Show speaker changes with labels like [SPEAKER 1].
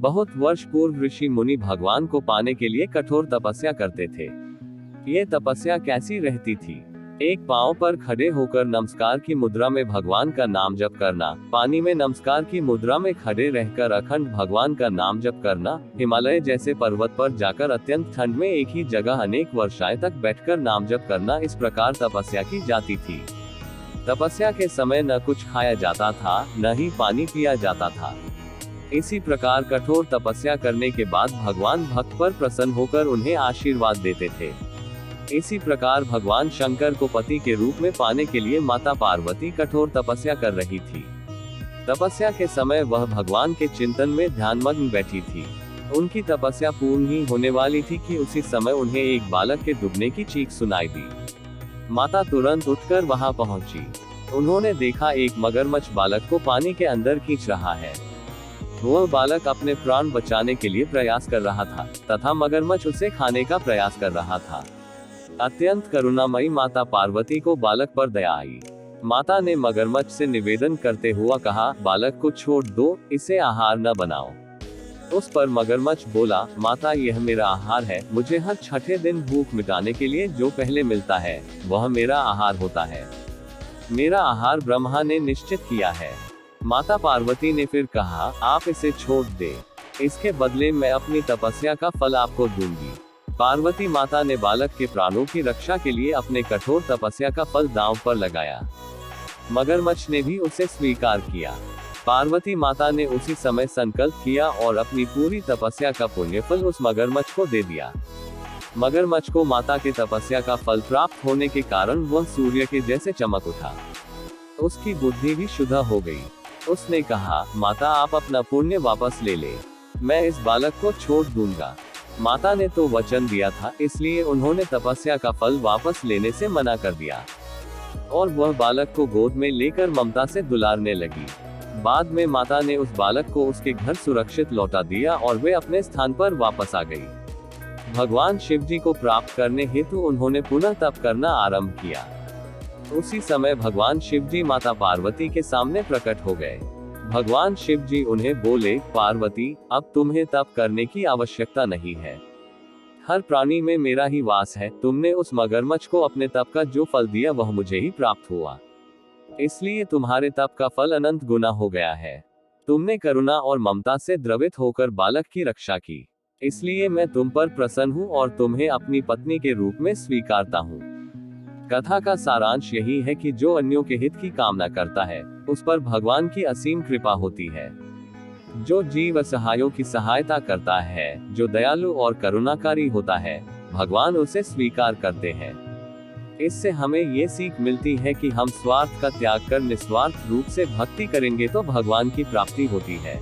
[SPEAKER 1] बहुत वर्ष पूर्व ऋषि मुनि भगवान को पाने के लिए कठोर तपस्या करते थे। ये तपस्या कैसी रहती थी? एक पांव पर खड़े होकर नमस्कार की मुद्रा में भगवान का नाम जप करना, पानी में नमस्कार की मुद्रा में खड़े रहकर अखंड भगवान का नाम जप करना, हिमालय जैसे पर्वत पर जाकर अत्यंत ठंड में एक ही जगह अनेक वर्षाएं तक बैठकर नाम जप करना, इस प्रकार तपस्या की जाती थी। तपस्या के समय न कुछ खाया जाता था, न ही पानी पिया जाता था। इसी प्रकार कठोर तपस्या करने के बाद भगवान भक्त पर प्रसन्न होकर उन्हें आशीर्वाद देते थे। इसी प्रकार भगवान शंकर को पति के रूप में पाने के लिए माता पार्वती कठोर तपस्या कर रही थी। तपस्या के समय वह भगवान के चिंतन में ध्यानमग्न बैठी थी। उनकी तपस्या पूर्ण ही होने वाली थी कि उसी समय उन्हें एक बालक के डूबने की चीख सुनाई दी। माता तुरंत उठकर वहां पहुंची। उन्होंने देखा एक मगरमच्छ बालक को पानी के अंदर खींच रहा है। वह बालक अपने प्राण बचाने के लिए प्रयास कर रहा था तथा मगरमच्छ उसे खाने का प्रयास कर रहा था। अत्यंत करुणामयी माता पार्वती को बालक पर दया आई। माता ने मगरमच्छ से निवेदन करते हुआ कहा, बालक को छोड़ दो, इसे आहार न बनाओ। उस पर मगरमच्छ बोला, माता यह मेरा आहार है, मुझे हर छठे दिन भूख मिटाने के लिए जो पहले मिलता है वह मेरा आहार होता है। मेरा आहार ब्रह्मा ने निश्चित किया है। माता पार्वती ने फिर कहा, आप इसे छोड़ दे, इसके बदले मैं अपनी तपस्या का फल आपको दूंगी। पार्वती माता ने बालक के प्राणों की रक्षा के लिए अपने कठोर तपस्या का फल दांव पर लगाया। मगरमच्छ ने भी उसे स्वीकार किया। पार्वती माता ने उसी समय संकल्प किया और अपनी पूरी तपस्या का पुण्यफल उस मगरमच्छ को दे दिया। मगरमच्छ को माता के तपस्या का फल प्राप्त होने के कारण वह सूर्य के जैसे चमक उठा। उसकी बुद्धि भी शुद्ध हो गई। उसने कहा, माता आप अपना पुण्य वापस ले ले, मैं इस बालक को छोड़ दूंगा। माता ने तो वचन दिया था, इसलिए उन्होंने तपस्या का फल वापस लेने से मना कर दिया और वह बालक को गोद में लेकर ममता से दुलारने लगी। बाद में माता ने उस बालक को उसके घर सुरक्षित लौटा दिया और वे अपने स्थान पर वापस आ गई। भगवान शिव जी को प्राप्त करने हेतु उन्होंने पुनः तप करना आरंभ किया। उसी समय भगवान शिव जी माता पार्वती के सामने प्रकट हो गए। भगवान शिव जी उन्हें बोले, पार्वती अब तुम्हें तप करने की आवश्यकता नहीं है, हर प्राणी में मेरा ही वास है। तुमने उस मगरमच्छ को अपने तप का जो फल दिया वह मुझे ही प्राप्त हुआ, इसलिए तुम्हारे तप का फल अनंत गुना हो गया है। तुमने करुणा और ममता से द्रवित होकर बालक की रक्षा की, इसलिए मैं तुम पर प्रसन्न हूँ और तुम्हें अपनी पत्नी के रूप में स्वीकारता हूँ। कथा का सारांश यही है कि जो अन्यों के हित की कामना करता है उस पर भगवान की असीम कृपा होती है। जो जीव असहायों की सहायता करता है, जो दयालु और करुणाकारी होता है, भगवान उसे स्वीकार करते हैं। इससे हमें ये सीख मिलती है कि हम स्वार्थ का त्याग कर निस्वार्थ रूप से भक्ति करेंगे तो भगवान की प्राप्ति होती है।